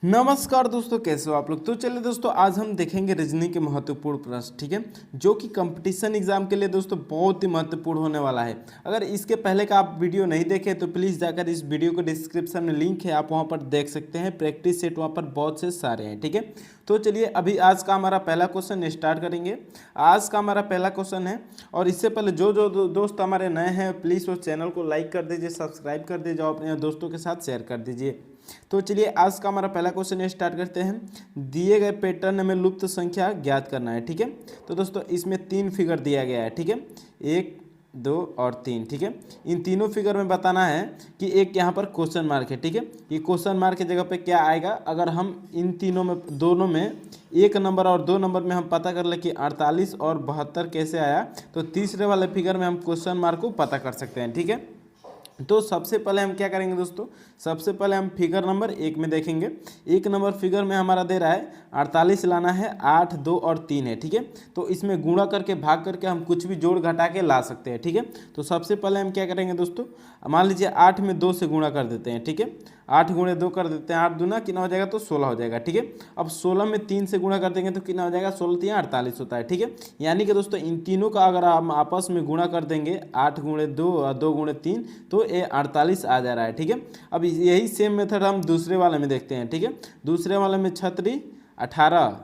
नमस्कार दोस्तों, कैसे हो आप लोग। तो चलिए दोस्तों, आज हम देखेंगे रीजनिंग के महत्वपूर्ण प्रश्न, ठीक है, जो कि कंपटीशन एग्जाम के लिए दोस्तों बहुत ही महत्वपूर्ण होने वाला है। अगर इसके पहले का आप वीडियो नहीं देखे तो प्लीज़ जाकर इस वीडियो को डिस्क्रिप्शन में लिंक है, आप वहां पर देख सकते हैं। प्रैक्टिस सेट वहां पर बहुत से सारे हैं, ठीक है। तो चलिए अभी आज का हमारा पहला क्वेश्चन स्टार्ट करेंगे। आज का हमारा पहला क्वेश्चन है, और इससे पहले जो दोस्त हमारे नए हैं प्लीज़ वो चैनल को लाइक कर दीजिए, सब्सक्राइब कर दीजिए और अपने दोस्तों के साथ शेयर कर दीजिए। तो चलिए आज का हमारा पहला क्वेश्चन स्टार्ट करते हैं। दिए गए पैटर्न में लुप्त संख्या ज्ञात करना है, ठीक है। तो दोस्तों इसमें 3 फिगर दिया गया है, ठीक है, 1, 2 और 3, ठीक है। इन तीनों फिगर में बताना है कि एक यहाँ पर क्वेश्चन मार्क है, ठीक है। ये क्वेश्चन मार्क की जगह पे क्या आएगा। अगर हम इन तीनों में दोनों में 1 नंबर और 2 नंबर में हम पता कर ले कि 48 और 72 कैसे आया, तो तीसरे वाले फिगर में हम क्वेश्चन मार्क को पता कर सकते हैं, ठीक है। तो सबसे पहले हम क्या करेंगे दोस्तों, सबसे पहले हम फिगर नंबर 1 में देखेंगे। 1 नंबर फिगर में हमारा दे रहा है 48 लाना है, 8, 2 और 3 है, ठीक है। तो इसमें गुणा करके भाग करके हम कुछ भी जोड़ घटा के ला सकते हैं, ठीक है। तो सबसे पहले हम क्या करेंगे दोस्तों, मान लीजिए 8 में 2 से गुणा कर देते हैं, ठीक है। 8 गुणे 2 कर देते हैं, 8 दूना कितना हो जाएगा, तो 16 हो जाएगा, ठीक है। अब 16 में 3 से गुणा कर देंगे तो कितना हो जाएगा, 16 3 48 होता है, ठीक है। यानी कि दोस्तों इन तीनों का अगर हम आपस में गुणा कर देंगे, 8 गुणे 2 और 2 गुणे 3, तो ये 48 आ जा रहा है, ठीक है। अब यही सेम मेथड हम दूसरे वाले में देखते हैं, ठीक है। दूसरे वाले में 36 18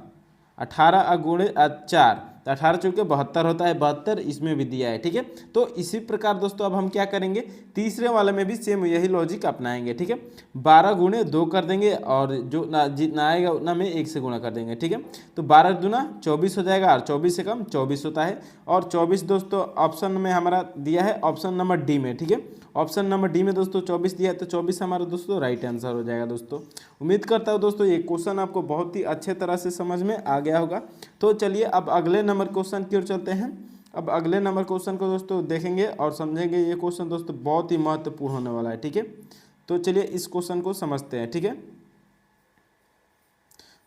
18 गुणे 4, तो 18 चौके 72 होता है, 72 इसमें भी दिया है, ठीक है। तो इसी प्रकार दोस्तों अब हम क्या करेंगे, तीसरे वाले में भी सेम यही लॉजिक अपनाएंगे, ठीक है। 12 गुणे 2 कर देंगे और जो जितना आएगा उतना में 1 से गुणा कर देंगे, ठीक है। तो 12 दूना 24 हो जाएगा और 24 से कम 24 होता है। और 24 दोस्तों ऑप्शन में हमारा दिया है, ऑप्शन नंबर डी में, ठीक है। ऑप्शन नंबर डी में दोस्तों 24 दिया है, तो 24 हमारा दोस्तों राइट आंसर हो जाएगा दोस्तों। उम्मीद करता हूँ दोस्तों ये क्वेश्चन आपको बहुत ही अच्छे तरह से समझ में आ गया होगा। तो चलिए अब अगले नंबर क्वेश्चन की ओर चलते हैं। अब अगले नंबर क्वेश्चन को दोस्तों देखेंगे और समझेंगे। ये क्वेश्चन दोस्तों बहुत ही महत्वपूर्ण होने वाला है, ठीक है। तो चलिए इस क्वेश्चन को समझते हैं, ठीक है।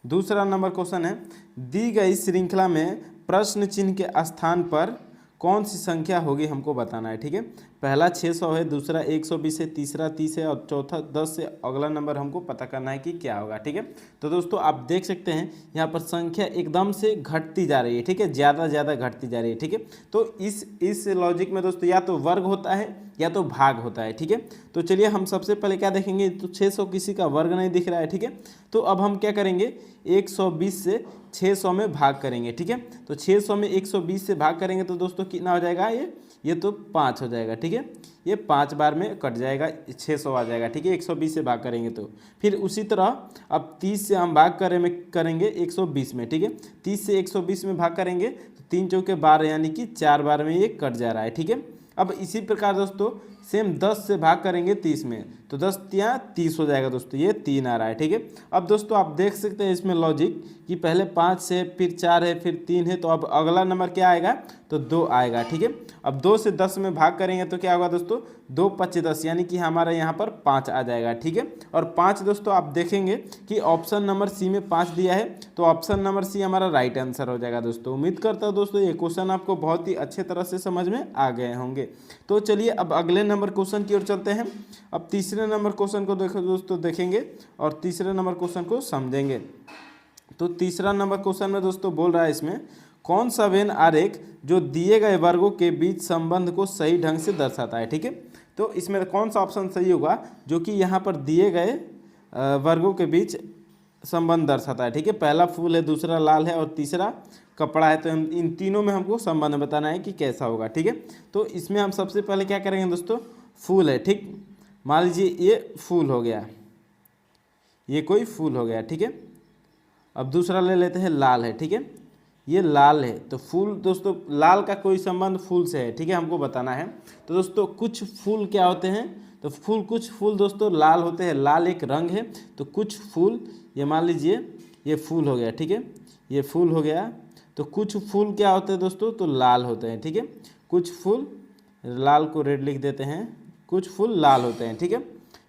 दूसरा नंबर क्वेश्चन है, दी गई श्रृंखला में प्रश्न चिन्ह के स्थान पर कौन सी संख्या होगी हमको बताना है, ठीक है। पहला 600 है, दूसरा 120 है, तीसरा 30 है और चौथा 10 से अगला नंबर हमको पता करना है कि क्या होगा, ठीक है। तो दोस्तों आप देख सकते हैं यहाँ पर संख्या एकदम से घटती जा रही है, ठीक है, ज़्यादा घटती जा रही है, ठीक है। तो इस लॉजिक में दोस्तों या तो वर्ग होता है या तो भाग होता है, ठीक है। तो चलिए हम सबसे पहले क्या देखेंगे, तो 600 किसी का वर्ग नहीं दिख रहा है, ठीक है। तो अब हम क्या करेंगे, 120 से 600 में भाग करेंगे, ठीक है। तो 600 में 120 से भाग करेंगे तो दोस्तों कितना हो जाएगा, ये तो 5 हो जाएगा, ठीक है। ये 5 बार में कट जाएगा, 600 आ जाएगा, ठीक है। 120 से भाग करेंगे तो फिर उसी तरह अब 30 से हम भाग करेंगे 120 में, ठीक है। 30 से 120 में भाग करेंगे तो 3 चौके 12 यानी कि 4 बार में ये कट जा रहा है, ठीक है। अब इसी प्रकार दोस्तों सेम 10 से भाग करेंगे 30 में, तो 10 तिया 30 हो जाएगा दोस्तों, ये 3 आ रहा है, ठीक है। अब दोस्तों आप देख सकते हैं इसमें लॉजिक कि पहले 5 से फिर 4 है फिर 3 है, तो अब अगला नंबर क्या आएगा, तो 2 आएगा, ठीक है। अब 2 से 10 में भाग करेंगे तो क्या होगा दोस्तों, 2 5 10 यानी कि हमारा यहाँ पर 5 आ जाएगा, ठीक है। और 5 दोस्तों आप देखेंगे कि ऑप्शन नंबर सी में 5 दिया है, तो ऑप्शन नंबर सी हमारा राइट आंसर हो जाएगा दोस्तों। उम्मीद करता हूँ दोस्तों ये क्वेश्चन आपको बहुत ही अच्छे तरह से समझ में आ गए होंगे। तो चलिए अब अगले नंबर क्वेश्चन की ओर चलते हैं। अब तीसरे नंबर क्वेश्चन को देखो दोस्तों देखेंगे और तीसरे नंबर क्वेश्चन को समझेंगे। तो तीसरा नंबर क्वेश्चन में दोस्तों बोल रहा है, इसमें कौन सा वेन आरेख जो दिए गए वर्गों के बीच संबंध को सही ढंग से दर्शाता है, ठीक है। तो इसमें कौन सा ऑप्शन सही होगा जो कि यहाँ पर दिए गए वर्गों के बीच संबंध दर्शाता है, ठीक है। पहला फूल है, दूसरा लाल है और तीसरा कपड़ा है। तो हम इन तीनों में हमको संबंध बताना है कि कैसा होगा, ठीक है। तो इसमें हम सबसे पहले क्या करेंगे दोस्तों, फूल है, ठीक, मान लीजिए ये फूल हो गया, ये कोई फूल हो गया, ठीक है। अब दूसरा ले लेते हैं, लाल है, ठीक है, ये लाल है। तो फूल दोस्तों लाल का कोई संबंध फूल से है, ठीक है, हमको बताना है। तो दोस्तों कुछ फूल क्या होते हैं, तो कुछ फूल दोस्तों लाल होते हैं, लाल एक रंग है। तो कुछ फूल, ये मान लीजिए ये फूल हो गया, ठीक है, ये फूल हो गया। तो कुछ फूल क्या होते हैं दोस्तों, तो लाल होते हैं, ठीक है। कुछ फूल, लाल को रेड लिख देते हैं, कुछ फूल लाल होते हैं, ठीक है,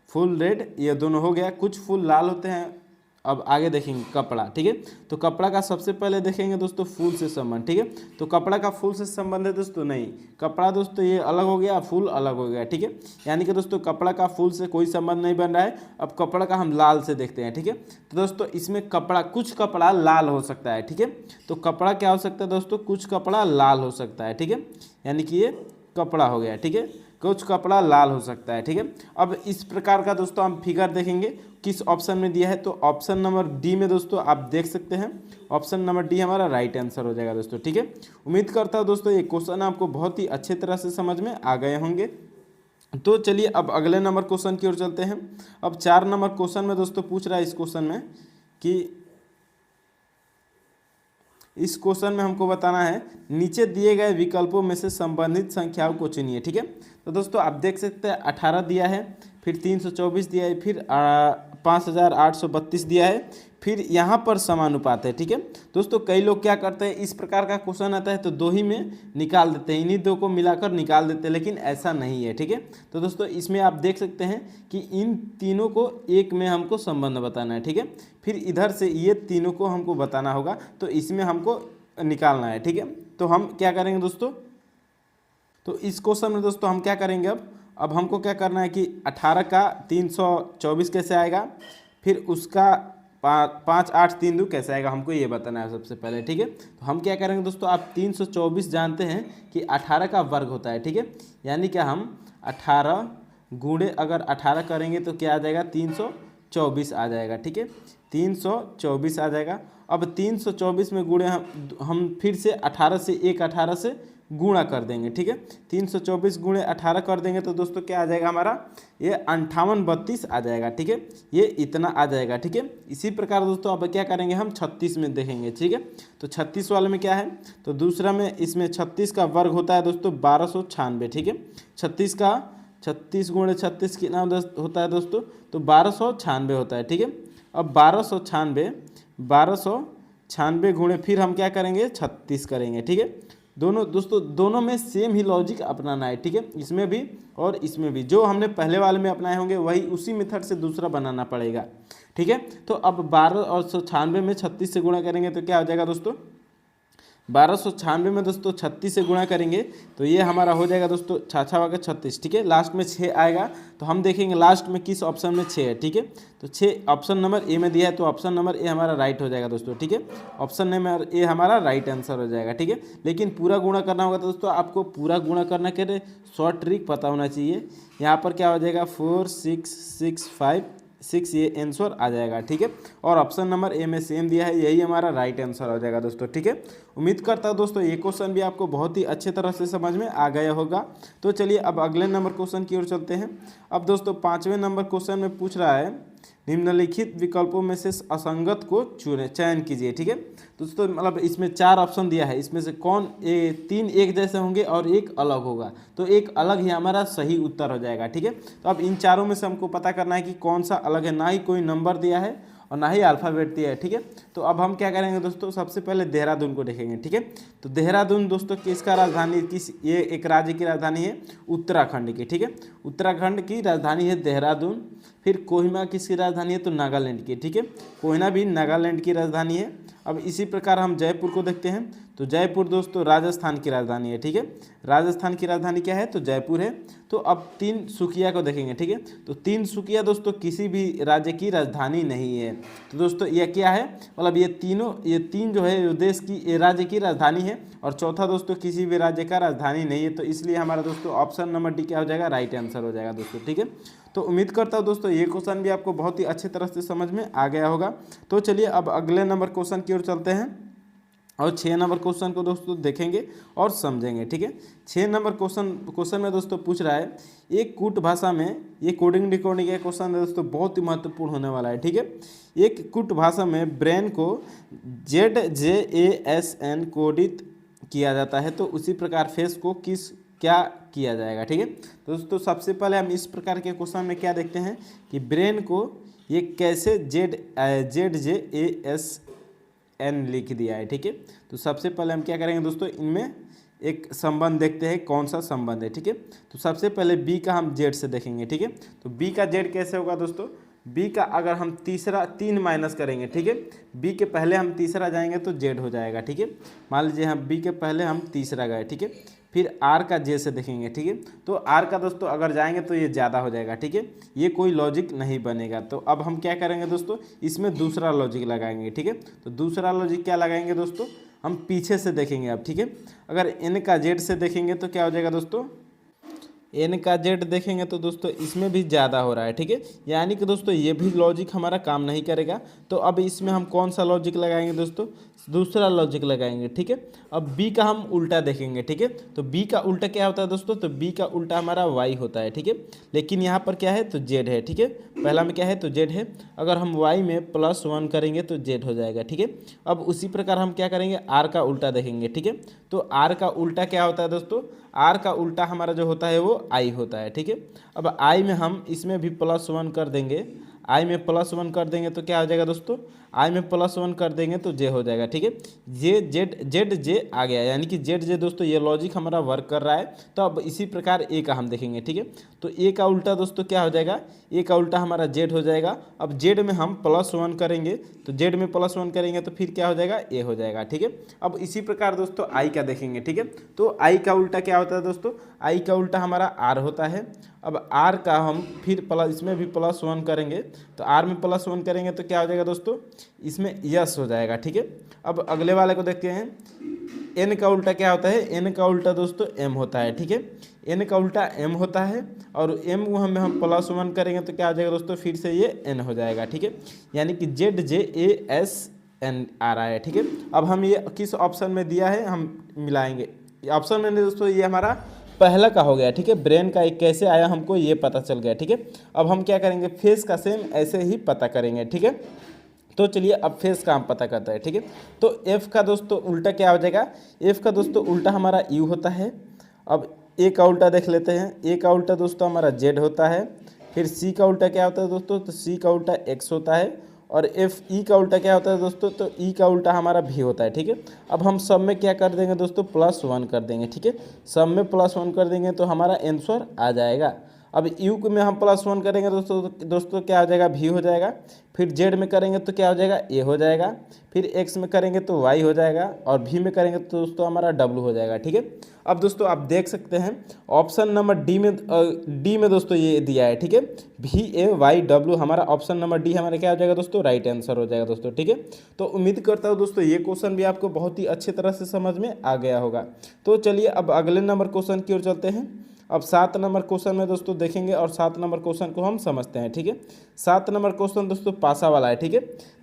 फूल रेड, ये दोनों हो गया। कुछ फूल लाल होते हैं अब आगे देखेंगे कपड़ा, ठीक है। तो कपड़ा का सबसे पहले देखेंगे दोस्तों फूल से संबंध, ठीक है। तो कपड़ा का फूल से संबंध है दोस्तों, नहीं, कपड़ा दोस्तों ये अलग हो गया, फूल अलग हो गया, ठीक है। यानी कि दोस्तों कपड़ा का फूल से कोई संबंध नहीं बन रहा है। अब कपड़ा का हम लाल से देखते हैं, ठीक है। तो दोस्तों इसमें कपड़ा, कुछ कपड़ा लाल हो सकता है, ठीक है। तो कपड़ा क्या हो सकता है दोस्तों, कुछ कपड़ा लाल हो सकता है, ठीक है। यानी कि ये कपड़ा हो गया, ठीक है, कुछ कपड़ा लाल हो सकता है, ठीक है। अब इस प्रकार का दोस्तों हम फिगर देखेंगे किस ऑप्शन में दिया है, तो ऑप्शन नंबर डी में दोस्तों आप देख सकते हैं, ऑप्शन नंबर डी हमारा राइट आंसर हो जाएगा दोस्तों, ठीक है। उम्मीद करता हूँ दोस्तों ये क्वेश्चन आपको बहुत ही अच्छे तरह से समझ में आ गए होंगे। तो चलिए अब अगले नंबर क्वेश्चन की ओर चलते हैं। अब 4 नंबर क्वेश्चन में दोस्तों पूछ रहा है इस क्वेश्चन में कि इस क्वेश्चन में हमको बताना है नीचे दिए गए विकल्पों में से संबंधित संख्याओं को चुनिए, ठीक है। तो दोस्तों आप देख सकते हैं 18 दिया है, फिर 324 दिया है, फिर 5832 दिया है, फिर यहाँ पर समानुपात है, ठीक है। दोस्तों कई लोग क्या करते हैं, इस प्रकार का क्वेश्चन आता है तो दो ही में निकाल देते हैं, इन्हीं दो को मिलाकर निकाल देते हैं, लेकिन ऐसा नहीं है, ठीक है। तो दोस्तों इसमें आप देख सकते हैं कि इन तीनों को एक में हमको संबंध बताना है, ठीक है। फिर इधर से ये तीनों को हमको बताना होगा, तो इसमें हमको निकालना है, ठीक है। तो हम क्या करेंगे दोस्तों, तो इस क्वेश्चन में दोस्तों हम क्या करेंगे, अब हमको क्या करना है कि 18 का 324 कैसे आएगा, फिर उसका 5 8 3 2 कैसे आएगा, हमको ये बताना है सबसे पहले, ठीक है। तो हम क्या करेंगे दोस्तों, आप 324 जानते हैं कि 18 का वर्ग होता है, ठीक है। यानी कि हम 18 गुणे अगर 18 करेंगे तो क्या आ जाएगा, 324 आ जाएगा, ठीक है, 324 आ जाएगा। अब 324 में गुणे हम फिर से 18 से 18 से गुणा कर देंगे, ठीक है। 324 गुणे 18 कर देंगे तो दोस्तों क्या आ जाएगा हमारा, ये 5832 आ जाएगा, ठीक है, ये इतना आ जाएगा, ठीक है। इसी प्रकार दोस्तों अब क्या करेंगे, हम 36 में देखेंगे, ठीक है। तो 36 वाले में क्या है, तो दूसरा में इसमें 36 का वर्ग होता है दोस्तों 1296, ठीक है। 36 गुणे 36 कितना होता है दोस्तों, तो 1296 होता है, ठीक है। अब 1296 गुणे फिर हम क्या करेंगे, 36 करेंगे, ठीक है। दोनों में सेम ही लॉजिक अपनाना है, ठीक है, इसमें भी और इसमें भी, जो हमने पहले वाले में अपनाए होंगे वही उसी मेथड से दूसरा बनाना पड़ेगा, ठीक है। तो अब 1296 में 36 से गुणा करेंगे तो क्या हो जाएगा दोस्तों, 1296 में दोस्तों 36 से गुणा करेंगे तो ये हमारा हो जाएगा दोस्तों 6×6 ठीक है। लास्ट में 6 आएगा, तो हम देखेंगे लास्ट में किस ऑप्शन में 6 है, ठीक है। तो 6 ऑप्शन नंबर ए में दिया है, तो ऑप्शन नंबर ए हमारा राइट हो जाएगा दोस्तों, ठीक है। ऑप्शन नंबर ए हमारा राइट आंसर हो जाएगा, ठीक है। लेकिन पूरा गुणा करना होगा तो दोस्तों आपको पूरा गुणा करना के लिए शॉर्ट ट्रिक पता होना चाहिए। यहाँ पर क्या हो जाएगा 4 6 6 5 6, ये आंसर आ जाएगा, ठीक है। और ऑप्शन नंबर ए में सेम दिया है, यही हमारा राइट आंसर हो जाएगा दोस्तों, ठीक है। उम्मीद करता हूँ दोस्तों ये क्वेश्चन भी आपको बहुत ही अच्छे तरह से समझ में आ गया होगा। तो चलिए अब अगले नंबर क्वेश्चन की ओर चलते हैं। अब दोस्तों 5वें नंबर क्वेश्चन में पूछ रहा है निम्नलिखित विकल्पों में से असंगत को चयन कीजिए, ठीक है। दोस्तों मतलब इसमें 4 ऑप्शन दिया है, इसमें से कौन 3 एक जैसे होंगे और एक अलग होगा, तो एक अलग ही हमारा सही उत्तर हो जाएगा, ठीक है। तो अब इन चारों में से हमको पता करना है कि कौन सा अलग है, ना ही कोई नंबर दिया है और ना ही अल्फ़ाबेट दिया है, ठीक है। तो अब हम क्या करेंगे दोस्तों, सबसे पहले देहरादून को देखेंगे, ठीक है। तो देहरादून दोस्तों किसका राजधानी, ये एक राज्य की राजधानी है उत्तराखंड की, ठीक है। उत्तराखंड की राजधानी है देहरादून। फिर कोहिमा किसकी राजधानी है, तो नागालैंड की, ठीक है। कोहिमा भी नागालैंड की राजधानी है। अब इसी प्रकार हम जयपुर को देखते हैं, तो जयपुर दोस्तों राजस्थान की राजधानी है, ठीक है। राजस्थान की राजधानी क्या है, तो जयपुर है। तो अब तिनसुकिया को देखेंगे, ठीक है। तो तिनसुकिया दोस्तों किसी भी राज्य की राजधानी नहीं है। तो दोस्तों यह क्या है, मतलब ये तीन जो है देश की राज्य की राजधानी है, और चौथा दोस्तों किसी भी राज्य का राजधानी नहीं है। तो इसलिए हमारा दोस्तों ऑप्शन नंबर डी क्या हो जाएगा, राइट आंसर हो जाएगा दोस्तों, ठीक है। तो उम्मीद करता हूँ दोस्तों ये क्वेश्चन भी आपको बहुत ही अच्छे तरह से समझ में आ गया होगा। तो चलिए अब अगले नंबर क्वेश्चन की ओर चलते हैं और 6 नंबर क्वेश्चन को दोस्तों देखेंगे और समझेंगे, ठीक है। 6 नंबर क्वेश्चन में दोस्तों पूछ रहा है एक कूट भाषा में, ये कोडिंग डिकोडिंग का क्वेश्चन है दोस्तों, बहुत ही महत्वपूर्ण होने वाला है, ठीक है। एक कूट भाषा में ब्रेन को ZJASN कोडित किया जाता है, तो उसी प्रकार फेस को क्या किया जाएगा, ठीक है। तो दोस्तों सबसे पहले हम इस प्रकार के क्वेश्चन में क्या देखते हैं कि ब्रेन को ये कैसे ZJASN लिख दिया है, ठीक है। तो सबसे पहले हम क्या करेंगे दोस्तों, इनमें एक संबंध देखते हैं कौन सा संबंध है, ठीक है। तो सबसे पहले बी का हम जेड से देखेंगे, ठीक है। तो बी का जेड कैसे होगा दोस्तों, बी का अगर हम तीसरा 3 माइनस करेंगे, ठीक है, बी के पहले हम तीसरा जाएंगे तो जेड हो जाएगा, ठीक है। मान लीजिए हम बी के पहले हम तीसरा गए, ठीक है, फिर आर का जे से देखेंगे, ठीक है, तो आर का दोस्तों अगर जाएंगे तो ये ज़्यादा हो जाएगा, ठीक है, ये कोई लॉजिक नहीं बनेगा। तो अब हम क्या करेंगे दोस्तों, इसमें दूसरा लॉजिक लगाएंगे, ठीक है। तो दूसरा लॉजिक क्या लगाएंगे दोस्तों, हम पीछे से देखेंगे अब, ठीक है। अगर एन का जेड से देखेंगे तो क्या हो जाएगा दोस्तों, एन का जेड देखेंगे तो दोस्तों इसमें भी ज़्यादा हो रहा है, ठीक है, यानी कि दोस्तों ये भी लॉजिक हमारा काम नहीं करेगा। तो अब इसमें हम कौन सा लॉजिक लगाएंगे दोस्तों, दूसरा लॉजिक लगाएंगे, ठीक है। अब बी का हम उल्टा देखेंगे, ठीक है, तो बी का उल्टा क्या होता है दोस्तों, तो बी का उल्टा हमारा वाई होता है, ठीक है, लेकिन यहाँ पर क्या है तो जेड है, ठीक है, पहला में क्या है तो जेड है। अगर हम वाई में +1 करेंगे तो जेड हो जाएगा, ठीक है। अब उसी प्रकार हम क्या करेंगे, आर का उल्टा देखेंगे, ठीक है, तो आर का उल्टा क्या होता है दोस्तों, आर का उल्टा हमारा जो होता है वो आई होता है, ठीक है। अब आई में हम इसमें भी +1 कर देंगे, आई में +1 कर देंगे तो क्या हो जाएगा दोस्तों, आई में +1 कर देंगे तो जे हो जाएगा, ठीक है। जे जेड जे आ गया, यानी कि जेड जे दोस्तों ये लॉजिक हमारा वर्क कर रहा है। तो अब इसी प्रकार ए का हम देखेंगे, ठीक है, तो ए का उल्टा दोस्तों क्या हो जाएगा, ए का उल्टा हमारा जेड हो जाएगा। अब जेड में हम +1 करेंगे, तो जेड में +1 करेंगे तो फिर क्या हो जाएगा, ए हो जाएगा, ठीक है। अब इसी प्रकार दोस्तों आई का देखेंगे, ठीक है, तो आई का उल्टा क्या होता है दोस्तों, आई का उल्टा हमारा आर होता है। अब आर का हम फिर इसमें भी +1 करेंगे, तो आर में +1 करेंगे तो क्या हो जाएगा दोस्तों, इसमें यस हो जाएगा, ठीक है। अब अगले वाले को देखते हैं, एन का उल्टा क्या होता है, एन का उल्टा दोस्तों एम होता है, ठीक है, एन का उल्टा एम होता है, और एम को हम +1 करेंगे तो क्या हो जाएगा दोस्तों, फिर से ये एन हो जाएगा, ठीक है, यानी कि Z J A S N आ रहा है, ठीक है। अब हम ये किस ऑप्शन में दिया है हम मिलाएंगे, ऑप्शन में दोस्तों ये हमारा पहला का हो गया, ठीक है, ब्रेन का एक कैसे आया हमको ये पता चल गया, ठीक है। अब हम क्या करेंगे, फेस का सेम ऐसे ही पता करेंगे, ठीक है। तो चलिए अब फेस का हम पता करते हैं, ठीक है। तो एफ का दोस्तों उल्टा क्या हो जाएगा, एफ का दोस्तों उल्टा हमारा यू होता है। अब ए का उल्टा देख लेते हैं, ए का उल्टा दोस्तों हमारा जेड होता है। फिर सी का उल्टा क्या होता है दोस्तों, तो सी का उल्टा एक्स होता है। और एफ ई का उल्टा क्या होता है दोस्तों, तो ई का उल्टा हमारा भी होता है, ठीक है। अब हम सब में क्या कर देंगे दोस्तों, +1 कर देंगे, ठीक है, सब में +1 कर देंगे तो हमारा आंसर आ जाएगा। अब यू में हम +1 करेंगे दोस्तों क्या हो जाएगा, भी हो जाएगा। फिर जेड में करेंगे तो क्या हो जाएगा, ए हो जाएगा। फिर एक्स में करेंगे तो वाई हो जाएगा, और भी में करेंगे तो दोस्तों हमारा डब्लू हो जाएगा, ठीक है। अब दोस्तों आप देख सकते हैं ऑप्शन नंबर डी में दोस्तों ये दिया है, ठीक है, VAYW हमारा ऑप्शन नंबर डी हमारा क्या हो जाएगा दोस्तों, राइट आंसर हो जाएगा दोस्तों, ठीक है। तो उम्मीद करता हूँ दोस्तों ये क्वेश्चन भी आपको बहुत ही अच्छे तरह से समझ में आ गया होगा। तो चलिए अब अगले नंबर क्वेश्चन की ओर चलते हैं। अब 7 नंबर क्वेश्चन में दोस्तों देखेंगे और 7 नंबर क्वेश्चन को हम समझते हैं, ठीक है। 7 नंबर क्वेश्चन दोस्तों पासा वाला है, ठीक है,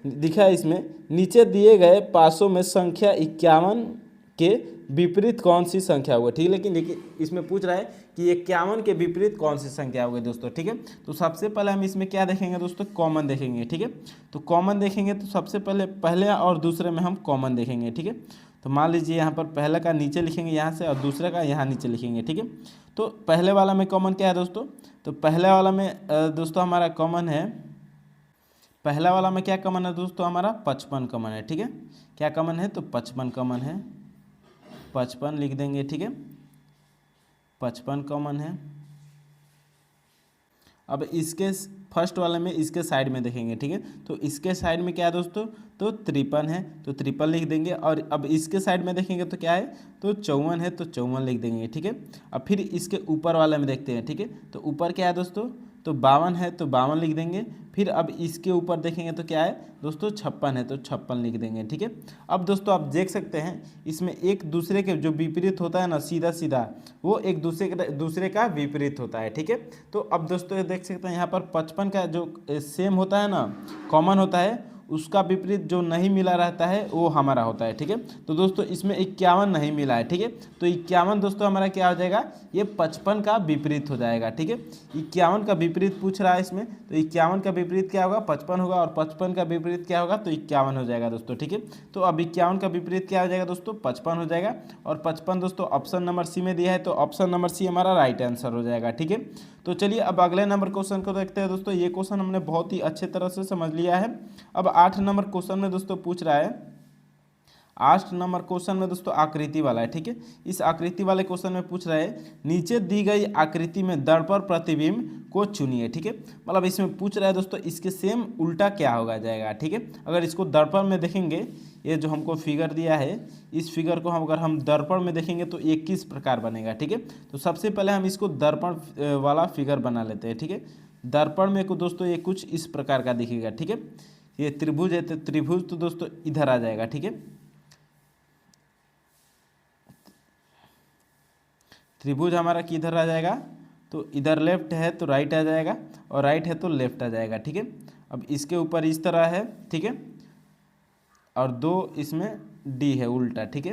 दिखा है इसमें, नीचे दिए गए पासों में संख्या 51 के विपरीत कौन सी संख्या होगी, ठीक है। लेकिन इसमें पूछ रहा है कि 51 के विपरीत कौन सी संख्या होगी दोस्तों, ठीक है। तो सबसे पहले हम इसमें क्या देखेंगे दोस्तों, कॉमन देखेंगे, ठीक है। तो कॉमन देखेंगे तो सबसे पहले और दूसरे में हम कॉमन देखेंगे, ठीक है। तो मान लीजिए यहाँ पर पहले का नीचे लिखेंगे यहाँ से, और दूसरे का यहाँ नीचे लिखेंगे, ठीक है। तो पहले वाला में कॉमन क्या है दोस्तों, तो पहले वाला में दोस्तों हमारा कॉमन है, पहला वाला में क्या कॉमन है दोस्तों, हमारा 55 कॉमन है, ठीक है। क्या कॉमन है, तो 55 कॉमन है, 55 लिख देंगे, ठीक है, 55 कॉमन है। अब इसके फर्स्ट वाले में इसके साइड में देखेंगे, ठीक है, तो इसके साइड में क्या है दोस्तों, तो 53 है, तो 53 लिख देंगे। और अब इसके साइड में देखेंगे तो क्या है, तो 54 है, तो 54 लिख देंगे, ठीक है। अब फिर इसके ऊपर वाले में देखते हैं, ठीक है, तो ऊपर क्या है दोस्तों, तो 52 है, तो 52 लिख देंगे। फिर अब इसके ऊपर देखेंगे तो क्या है दोस्तों, 56 है, तो 56 लिख देंगे, ठीक है। अब दोस्तों आप देख सकते हैं इसमें एक दूसरे के जो विपरीत होता है ना, सीधा सीधा वो एक दूसरे का विपरीत होता है, ठीक है। तो अब दोस्तों देख सकते हैं यहाँ पर 55 का जो सेम होता है ना, कॉमन होता है, उसका विपरीत जो नहीं मिला रहता है वो हमारा होता है, ठीक है। तो दोस्तों इसमें 51 नहीं मिला है, ठीक है, तो 51 दोस्तों हमारा क्या हो जाएगा, ये 55 का विपरीत हो जाएगा, ठीक है। 51 का विपरीत पूछ रहा है इसमें, तो 51 का विपरीत क्या होगा, 55 होगा, और 55 का विपरीत क्या होगा, तो 51 हो जाएगा दोस्तों, ठीक है। तो अब 51 का विपरीत क्या हो जाएगा दोस्तों, 55 हो जाएगा, और 55 दोस्तों ऑप्शन नंबर सी में दिया है, तो ऑप्शन नंबर सी हमारा राइट आंसर हो जाएगा, ठीक है। तो चलिए अब अगले नंबर क्वेश्चन को देखते हैं दोस्तों। ये क्वेश्चन हमने बहुत ही अच्छे तरह से समझ लिया है। अब 8 नंबर क्वेश्चन में दोस्तों पूछ रहा है, 8 नंबर क्वेश्चन में दोस्तों आकृति वाला है, ठीक है। इस आकृति वाले क्वेश्चन में पूछ रहा है, नीचे दी गई आकृति में दर्पण प्रतिबिंब को चुनिए। ठीक है, मतलब इसमें पूछ रहा है दोस्तों इसके सेम उल्टा क्या होगा जाएगा। ठीक है, अगर इसको दर्पण में देखेंगे, ये जो हमको फिगर दिया है, इस फिगर को हम अगर हम दर्पण में देखेंगे तो ये किस प्रकार बनेगा। ठीक है, तो सबसे पहले हम इसको दर्पण वाला फिगर बना लेते हैं। ठीक है, दर्पण में को दोस्तों ये कुछ इस प्रकार का दिखेगा। ठीक है, ये त्रिभुज है, तो त्रिभुज तो दोस्तों इधर आ जाएगा। ठीक है, त्रिभुज हमारा किधर आ जाएगा, तो इधर लेफ्ट है तो राइट आ जाएगा, और राइट है तो लेफ्ट आ जाएगा। ठीक है, अब इसके ऊपर इस तरह है। ठीक है, और 2 इसमें डी है उल्टा। ठीक है,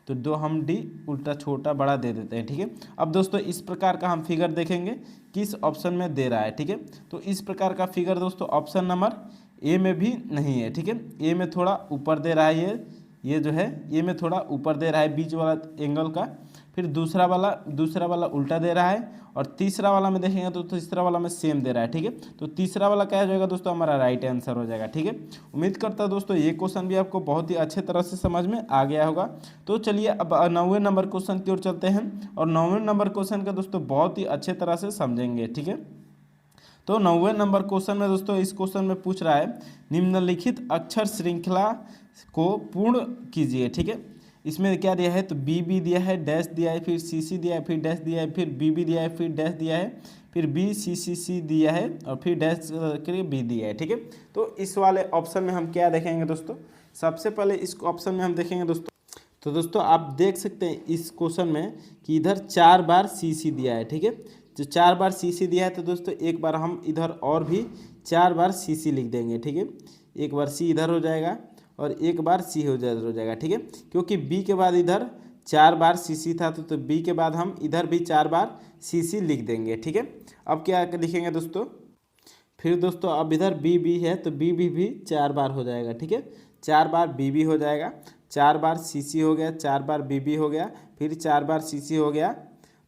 तो 2 हम डी उल्टा छोटा बड़ा दे देते हैं। ठीक है, अब दोस्तों इस प्रकार का हम फिगर देखेंगे किस ऑप्शन में दे रहा है। ठीक है, तो इस प्रकार का फिगर दोस्तों ऑप्शन नंबर ए में भी नहीं है। ठीक है, ए में थोड़ा ऊपर दे रहा है, ये जो है ए में थोड़ा ऊपर दे रहा है बीच वाला एंगल का, फिर दूसरा वाला उल्टा दे रहा है, और तीसरा वाला में देखेंगे तो तीसरा वाला में सेम दे रहा है। ठीक है, तो तीसरा वाला क्या हो जाएगा दोस्तों, हमारा राइट आंसर हो जाएगा। ठीक है, उम्मीद करता हूं दोस्तों ये क्वेश्चन भी आपको बहुत ही अच्छे तरह से समझ में आ गया होगा। तो चलिए अब 9वें नंबर क्वेश्चन की ओर चलते हैं, और 9वें नंबर क्वेश्चन का दोस्तों बहुत ही अच्छे तरह से समझेंगे। ठीक है, तो 9वें नंबर क्वेश्चन में दोस्तों इस क्वेश्चन में पूछ रहा है निम्नलिखित अक्षर श्रृंखला को पूर्ण कीजिए। ठीक है, इसमें क्या दिया है, तो बी बी दिया है, डैश दिया है, फिर सी सी दिया है, फिर डैश दिया है, फिर बी बी दिया है, फिर डैश दिया है, फिर बी सी सी सी दिया है, और फिर डैश करके बी दिया है। ठीक है, तो इस वाले ऑप्शन में हम क्या देखेंगे दोस्तों, सबसे पहले इस ऑप्शन में हम देखेंगे दोस्तों, तो दोस्तों आप देख सकते हैं इस क्वेश्चन में कि इधर 4 बार सी सी दिया है। ठीक है, जो 4 बार सी सी दिया है, तो दोस्तों एक बार हम इधर और भी 4 बार सी सी लिख देंगे। ठीक है, एक बार सी इधर हो जाएगा और एक बार सी हो जाएगा। ठीक है, क्योंकि बी के बाद इधर 4 बार सी सी था, तो बी के बाद हम इधर भी 4 बार सी सी लिख देंगे। ठीक है, अब क्या लिखेंगे दोस्तों, फिर दोस्तों अब इधर बी बी है तो बी भी 4 बार हो जाएगा। ठीक है, 4 बार बी बी हो जाएगा, 4 बार सी सी हो गया, 4 बार बी बी हो गया, फिर 4 बार सी सी हो गया।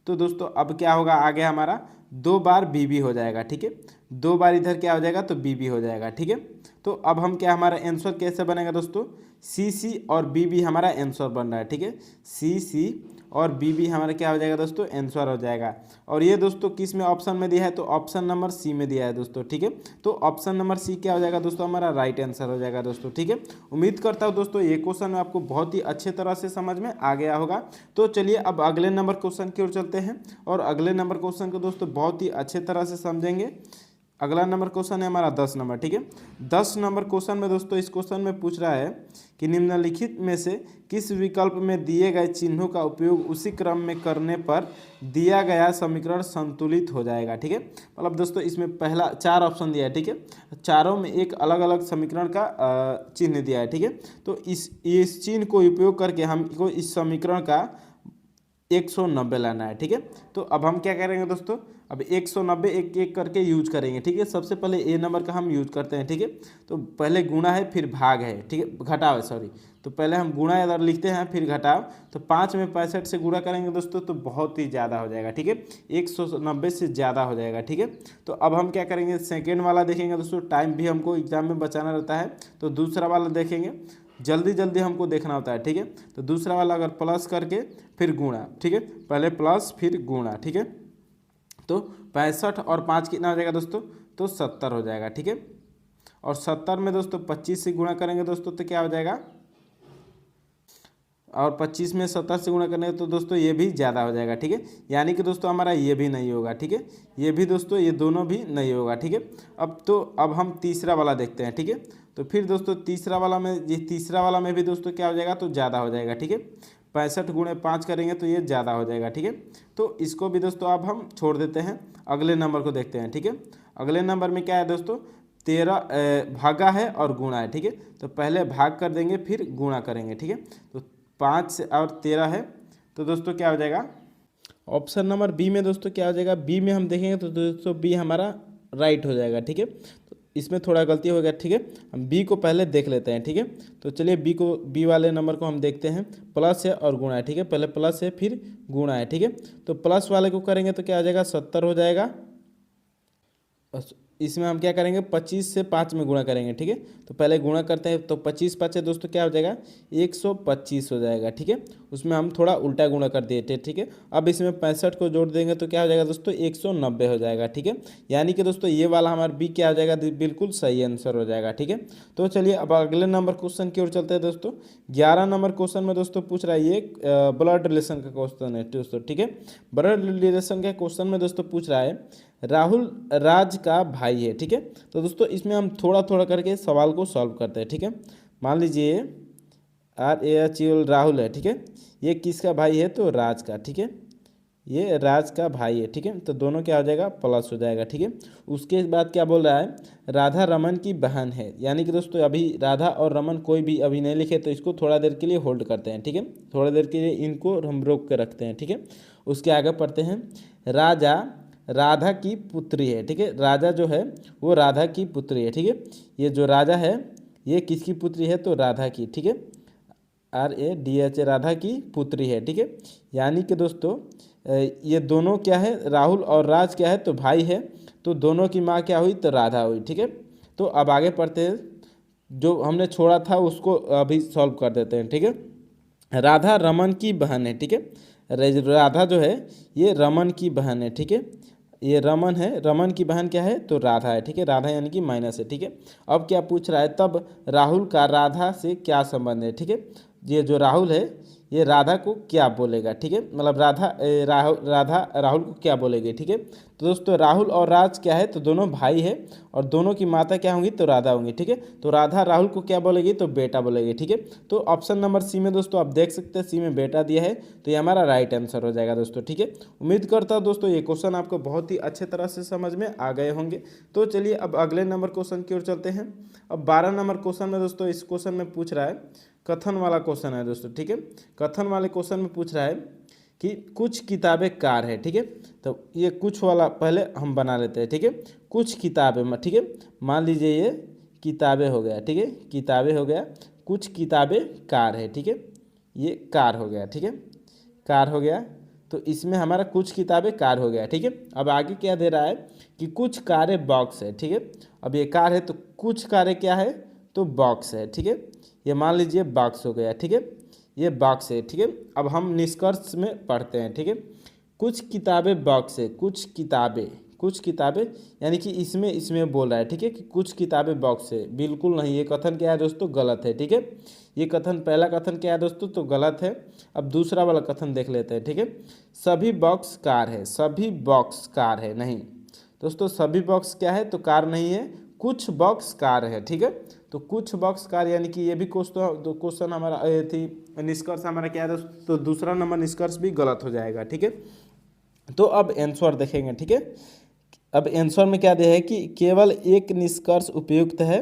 तो दोस्तों अब क्या होगा, आगे हमारा 2 बार बी बी हो जाएगा। ठीक है, 2 बार इधर क्या हो जाएगा, तो बी बी हो जाएगा। ठीक है, तो अब हम क्या, हमारा आंसर कैसे बनेगा दोस्तों, सी सी और बी बी हमारा आंसर बन रहा है। ठीक है, सी सी और बी बी हमारा क्या हो जाएगा दोस्तों, आंसर हो जाएगा। और ये दोस्तों किस में ऑप्शन में दिया है, तो ऑप्शन नंबर सी में दिया है दोस्तों। ठीक है, तो ऑप्शन नंबर सी क्या हो जाएगा दोस्तों, हमारा राइट आंसर हो जाएगा दोस्तों। ठीक है, उम्मीद करता हूँ दोस्तों ये क्वेश्चन आपको बहुत ही अच्छे तरह से समझ में आ गया होगा। तो चलिए अब अगले नंबर क्वेश्चन की ओर चलते हैं, और अगले नंबर क्वेश्चन को दोस्तों बहुत ही अच्छे तरह से समझेंगे। अगला नंबर क्वेश्चन है हमारा 10 नंबर। ठीक है, 10 नंबर क्वेश्चन में दोस्तों इस क्वेश्चन में पूछ रहा है कि निम्नलिखित में से किस विकल्प में दिए गए चिन्हों का उपयोग उसी क्रम में करने पर दिया गया समीकरण संतुलित हो जाएगा। ठीक है, मतलब दोस्तों इसमें पहला 4 ऑप्शन दिया है। ठीक है, चारों में एक अलग अलग समीकरण का चिन्ह दिया है। ठीक है, तो इस चिन्ह को उपयोग करके हमको इस समीकरण का 190 लाना है। ठीक है, तो अब हम क्या करेंगे दोस्तों, अब 190 एक एक करके यूज करेंगे। ठीक है, सबसे पहले ए नंबर का हम यूज करते हैं। ठीक है, तो पहले गुणा है फिर भाग है। ठीक है, घटाव है, सॉरी, तो पहले हम गुणा इधर लिखते हैं फिर घटाव, तो 5 में 65 से गुणा करेंगे दोस्तों तो बहुत ही ज़्यादा हो जाएगा। ठीक है, 190 से ज़्यादा हो जाएगा। ठीक है, तो अब हम क्या करेंगे, सेकेंड वाला देखेंगे दोस्तों, टाइम भी हमको एग्जाम में बचाना रहता है, तो दूसरा वाला देखेंगे, जल्दी जल्दी हमको देखना होता है। ठीक है, तो दूसरा वाला अगर प्लस करके फिर गुणा। ठीक है, पहले प्लस फिर गुणा। ठीक है, तो 65 और 5 कितना हो जाएगा दोस्तों, तो 70 हो जाएगा। ठीक है, और 70 में दोस्तों 25 से गुणा करेंगे दोस्तों तो क्या हो जाएगा, और 25 में 70 से गुणा करेंगे तो दोस्तों ये भी ज़्यादा हो जाएगा। ठीक है, यानी कि दोस्तों हमारा ये भी नहीं होगा। ठीक है, ये भी दोस्तों, ये दोनों भी नहीं होगा। ठीक है, अब हम तीसरा वाला देखते हैं। ठीक है, तो फिर दोस्तों तीसरा वाला में भी दोस्तों क्या हो जाएगा, तो ज़्यादा हो जाएगा। ठीक है, 65 गुणे 5 करेंगे तो ये ज़्यादा हो जाएगा। ठीक है, तो इसको भी दोस्तों अब हम छोड़ देते हैं, अगले नंबर को देखते हैं। ठीक है, अगले नंबर में क्या है दोस्तों, 13 भागा है और गुणा है। ठीक है, तो पहले भाग कर देंगे फिर गुणा करेंगे। ठीक है, तो 5 और 13 है, तो दोस्तों क्या हो जाएगा, ऑप्शन नंबर बी में दोस्तों क्या हो जाएगा, बी में हम देखेंगे तो दोस्तों बी हमारा राइट हो जाएगा। ठीक है, तो इसमें थोड़ा गलती हो गया। ठीक है, हम बी को पहले देख लेते हैं। ठीक है, तो चलिए बी वाले नंबर को हम देखते हैं, प्लस है और गुणा है। ठीक है, पहले प्लस है फिर गुणा है। ठीक है, तो प्लस वाले को करेंगे तो क्या हो जाएगा, 70 हो जाएगा, इसमें हम क्या करेंगे 25 से 5 में गुणा करेंगे, ठीक है। तो पहले गुणा करते हैं, तो 25 5 है दोस्तों क्या हो जाएगा 125 हो जाएगा, ठीक है। उसमें हम थोड़ा उल्टा गुणा कर दिए थे, ठीक है। अब इसमें 65 को जोड़ देंगे तो क्या हो जाएगा दोस्तों 190 हो जाएगा, ठीक है। यानी कि दोस्तों ये वाला हमारा बी क्या हो जाएगा, बिल्कुल सही आंसर हो जाएगा, ठीक है। तो चलिए अब अगले नंबर क्वेश्चन की ओर चलते हैं दोस्तों। 11 नंबर क्वेश्चन में दोस्तों पूछ रहा है ये ब्लड रिलेशन का क्वेश्चन है दोस्तों, ठीक है। ब्लड रिलेशन के क्वेश्चन में दोस्तों पूछ रहा है राहुल राज का भाई है, ठीक है। तो दोस्तों इसमें हम थोड़ा थोड़ा करके सवाल को सॉल्व करते हैं, ठीक है। मान लीजिए RAHUL राहुल है, ठीक है। ये किसका भाई है, तो राज का, ठीक है। ये राज का भाई है, ठीक है। तो दोनों क्या हो जाएगा प्लस हो जाएगा, ठीक है। उसके बाद क्या बोल रहा है राधा रमन की बहन है। यानी कि दोस्तों अभी राधा और रमन कोई भी अभी नहीं लिखे, तो इसको थोड़ा देर के लिए होल्ड करते हैं, ठीक है। थोड़ा देर के लिए इनको हम रोक के रखते हैं, ठीक है। उसके आगे पढ़ते हैं राजा राधा की पुत्री है, ठीक है। राजा जो है वो राधा की पुत्री है, ठीक है। ये जो राजा है ये किसकी पुत्री है, तो राधा की, ठीक है। RADH राधा की पुत्री है, ठीक है। यानी कि दोस्तों ये दोनों क्या है राहुल और राज क्या है, तो भाई है। तो दोनों की माँ क्या हुई, तो राधा हुई, ठीक है। तो अब आगे पढ़ते हैं, जो हमने छोड़ा था उसको अभी सॉल्व कर देते हैं, ठीक है। राधा रमन की बहन है, ठीक है। राधा जो है ये रमन की बहन है, ठीक है। ये रमन है, रमन की बहन क्या है, तो राधा है, ठीक है। राधा यानी कि माइनस है, ठीक है। अब क्या पूछ रहा है तब राहुल का राधा से क्या संबंध है, ठीक है। ये जो राहुल है ये राधा को क्या बोलेगा, ठीक है। मतलब राधा राहुल को क्या बोलेगी, ठीक है। तो दोस्तों राहुल और राज क्या है, तो दोनों भाई है और दोनों की माता क्या होंगी, तो राधा होंगी, ठीक है। तो राधा राहुल को क्या बोलेगी, तो बेटा बोलेगी, ठीक है। तो ऑप्शन नंबर सी में दोस्तों आप देख सकते हैं सी में बेटा दिया है, तो ये हमारा राइट आंसर हो जाएगा दोस्तों, ठीक है। उम्मीद करता हूँ दोस्तों ये क्वेश्चन आपको बहुत ही अच्छे तरह से समझ में आ गए होंगे। तो चलिए अब अगले नंबर क्वेश्चन की ओर चलते हैं। अब 12 नंबर क्वेश्चन में दोस्तों इस क्वेश्चन में पूछ रहा है कथन वाला क्वेश्चन है दोस्तों, ठीक है। कथन वाले क्वेश्चन में पूछ रहा है कि कुछ किताबें कार है, ठीक है। तो ये कुछ वाला पहले हम बना लेते हैं, ठीक है। कुछ किताबें, ठीक है। मान लीजिए ये किताबें हो गया, ठीक है। किताबें हो गया, कुछ किताबें कार है, ठीक है। ये कार हो गया, ठीक है। कार हो गया, तो इसमें हमारा कुछ किताबें कार हो गया, ठीक है। अब आगे क्या दे रहा है कि कुछ कारें बॉक्स है, ठीक है। अब ये कार है तो कुछ कारें क्या है, तो बॉक्स है, ठीक है। ये मान लीजिए बॉक्स हो गया, ठीक है। ये बॉक्स है, ठीक है। अब हम निष्कर्ष में पढ़ते हैं, ठीक है। कुछ किताबें बॉक्स है, कुछ किताबें यानी कि इसमें इसमें बोल रहा है, ठीक है, कि कुछ किताबें बॉक्स है। बिल्कुल नहीं, ये कथन क्या है दोस्तों, गलत है, ठीक है। ये कथन पहला कथन क्या है दोस्तों, तो गलत है। अब दूसरा वाला कथन देख लेते हैं, ठीक है। सभी बॉक्स कार है, सभी बॉक्स कार है, नहीं दोस्तों, सभी बॉक्स क्या है, तो कार नहीं है, कुछ बॉक्स कार है, ठीक है। तो कुछ बॉक्स कार यानी कि ये भी क्वेश्चन हमारा थी निष्कर्ष हमारा क्या है दोस्तों, तो दूसरा नंबर निष्कर्ष भी गलत हो जाएगा, ठीक है। तो अब आंसर देखेंगे, ठीक है। अब आंसर में क्या दिया है कि केवल एक निष्कर्ष उपयुक्त है,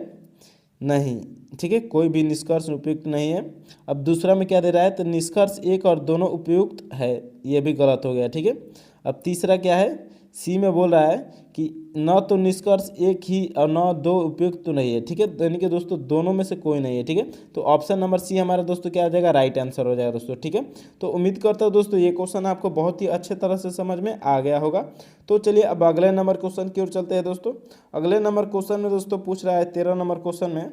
नहीं, ठीक है, कोई भी निष्कर्ष उपयुक्त नहीं है। अब दूसरा में क्या दे रहा है, तो निष्कर्ष एक और दोनों उपयुक्त है, ये भी गलत हो गया, ठीक है। अब तीसरा क्या है, सी में बोल रहा है कि न तो निष्कर्ष एक ही और न दो उपयुक्त तो नहीं है, ठीक है। यानी कि दोस्तों दोनों में से कोई नहीं है, ठीक है। तो ऑप्शन नंबर सी हमारा दोस्तों क्या हो जाएगा, राइट आंसर हो जाएगा दोस्तों, ठीक है। तो उम्मीद करता हूँ दोस्तों ये क्वेश्चन आपको बहुत ही अच्छे तरह से समझ में आ गया होगा। तो चलिए अब अगले नंबर क्वेश्चन की ओर चलते हैं दोस्तों। अगले नंबर क्वेश्चन में दोस्तों पूछ रहा है 13 नंबर क्वेश्चन में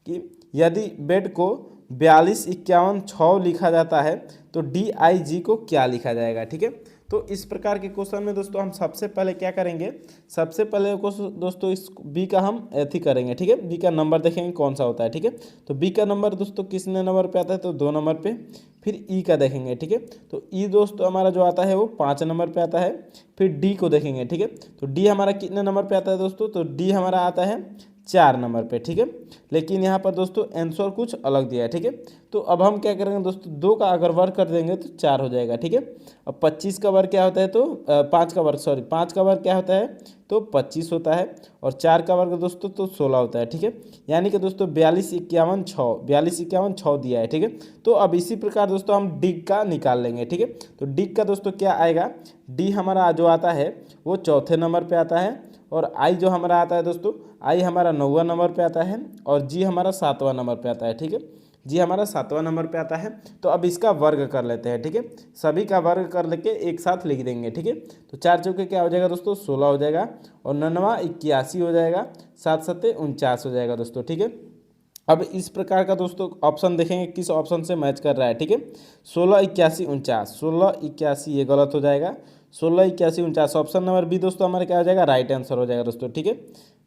कि यदि बेड को 42 51 6 लिखा जाता है तो DIG को क्या लिखा जाएगा, ठीक है। तो इस प्रकार के क्वेश्चन में दोस्तों हम सबसे पहले क्या करेंगे, सबसे पहले दोस्तों इस बी का हम एथी करेंगे, ठीक है। बी का नंबर देखेंगे कौन सा होता है, ठीक है। तो बी का नंबर दोस्तों किसने नंबर पे आता है, तो 2 नंबर पे। फिर ई का देखेंगे, ठीक है। तो ई दोस्तों हमारा जो आता है वो 5 नंबर पे आता है। फिर डी को देखेंगे, ठीक है। तो डी हमारा कितने नंबर पे आता है दोस्तों, तो डी हमारा आता है 4 नंबर पे, ठीक है। लेकिन यहाँ पर दोस्तों आंसर कुछ अलग दिया है, ठीक है। तो अब हम क्या करेंगे दोस्तों, 2 का अगर वर्ग कर देंगे तो 4 हो जाएगा, ठीक है। अब 25 का वर्ग क्या होता है, तो 5 का वर्ग क्या होता है, तो 25 होता है। और 4 का वर्ग दोस्तों तो 16 होता है, ठीक है। यानी कि दोस्तों 42 51 6 दिया है, ठीक है। तो अब इसी प्रकार दोस्तों हम डी का निकाल लेंगे, ठीक है। तो डी का दोस्तों क्या आएगा, डी हमारा जो आता है वो चौथे नंबर पे आता है। और आई जो हमारा आता है दोस्तों, आई हमारा 9वां नंबर पे आता है। और जी हमारा 7वां नंबर पे आता है, ठीक है। जी हमारा 7वां नंबर पे आता है। तो अब इसका वर्ग कर लेते हैं, ठीक है, सभी का वर्ग कर लेके एक साथ लिख देंगे, ठीक है। तो 4 चौके क्या हो जाएगा दोस्तों 16 हो जाएगा, और 9वां 81 हो जाएगा, 7 सत्ते 49 हो जाएगा दोस्तों, ठीक है। अब इस प्रकार का दोस्तों ऑप्शन देखेंगे किस ऑप्शन से मैच कर रहा है, ठीक है। 16 81 49, 16 81 ये गलत हो जाएगा, 16 81 49 ऑप्शन नंबर बी दोस्तों हमारा क्या हो जाएगा राइट आंसर हो जाएगा दोस्तों, ठीक है।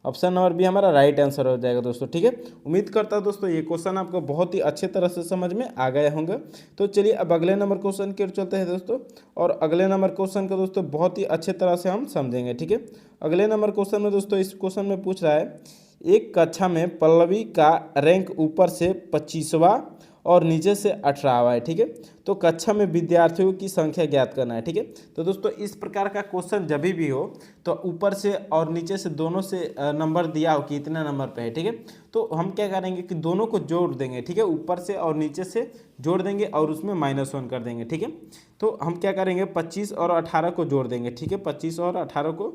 ऑप्शन नंबर बी हमारा राइट आंसर हो जाएगा दोस्तों, ठीक है। उम्मीद करता हूँ दोस्तों ये क्वेश्चन आपको बहुत ही अच्छे तरह से समझ में आ गए होंगे। तो चलिए अब अगले नंबर क्वेश्चन की ओर चलते हैं दोस्तों, और अगले नंबर क्वेश्चन को दोस्तों बहुत ही अच्छे तरह से हम समझेंगे, ठीक है। अगले नंबर क्वेश्चन में दोस्तों इस क्वेश्चन में पूछ रहा है एक कक्षा में पल्लवी का रैंक ऊपर से 25वां और नीचे से 18वां है, ठीक है। तो कक्षा में विद्यार्थियों की संख्या ज्ञात करना है, ठीक है। तो दोस्तों इस प्रकार का क्वेश्चन जब भी हो तो ऊपर से और नीचे से दोनों से नंबर दिया हो कि इतने नंबर पे है, ठीक है। तो हम क्या करेंगे कि दोनों को जोड़ देंगे, ठीक है, ऊपर से और नीचे से जोड़ देंगे और उसमें -1 कर देंगे, ठीक है। तो हम क्या करेंगे 25 और 18 को जोड़ देंगे, ठीक है, 25 और 18 को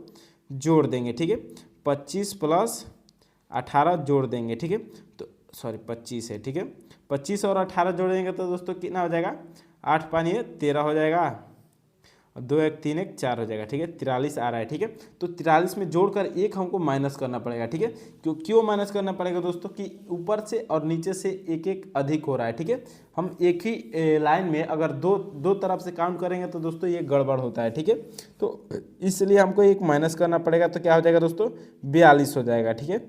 जोड़ देंगे, ठीक है। 25 + 18 जोड़ देंगे, ठीक है। तो सॉरी 25 है, ठीक है, 25 और 18 जोड़ेंगे तो दोस्तों कितना हो जाएगा 8 पानी 13 हो जाएगा, और 2 1 3 1 4 हो जाएगा, ठीक है, 43 आ रहा है, ठीक है। तो 43 में जोड़कर एक हमको माइनस करना पड़ेगा, ठीक है। क्यों माइनस करना पड़ेगा दोस्तों कि ऊपर से और नीचे से एक एक अधिक हो रहा है, ठीक है। हम एक ही लाइन में अगर दो तरफ से काउंट करेंगे तो दोस्तों ये गड़बड़ होता है, ठीक है। तो इसलिए हमको एक माइनस करना पड़ेगा, तो क्या हो जाएगा दोस्तों 42 हो जाएगा, ठीक है।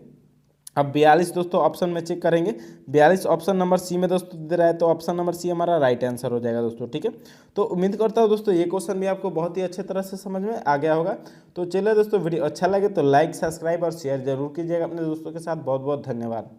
अब 42 दोस्तों ऑप्शन में चेक करेंगे, 42 ऑप्शन नंबर सी में दोस्तों दे रहा है, तो ऑप्शन नंबर सी हमारा राइट आंसर हो जाएगा दोस्तों, ठीक है। तो उम्मीद करता हूँ दोस्तों ये क्वेश्चन भी आपको बहुत ही अच्छे तरह से समझ में आ गया होगा। तो चलिए दोस्तों वीडियो अच्छा लगे तो लाइक सब्सक्राइब और शेयर जरूर कीजिएगा अपने दोस्तों के साथ। बहुत बहुत धन्यवाद।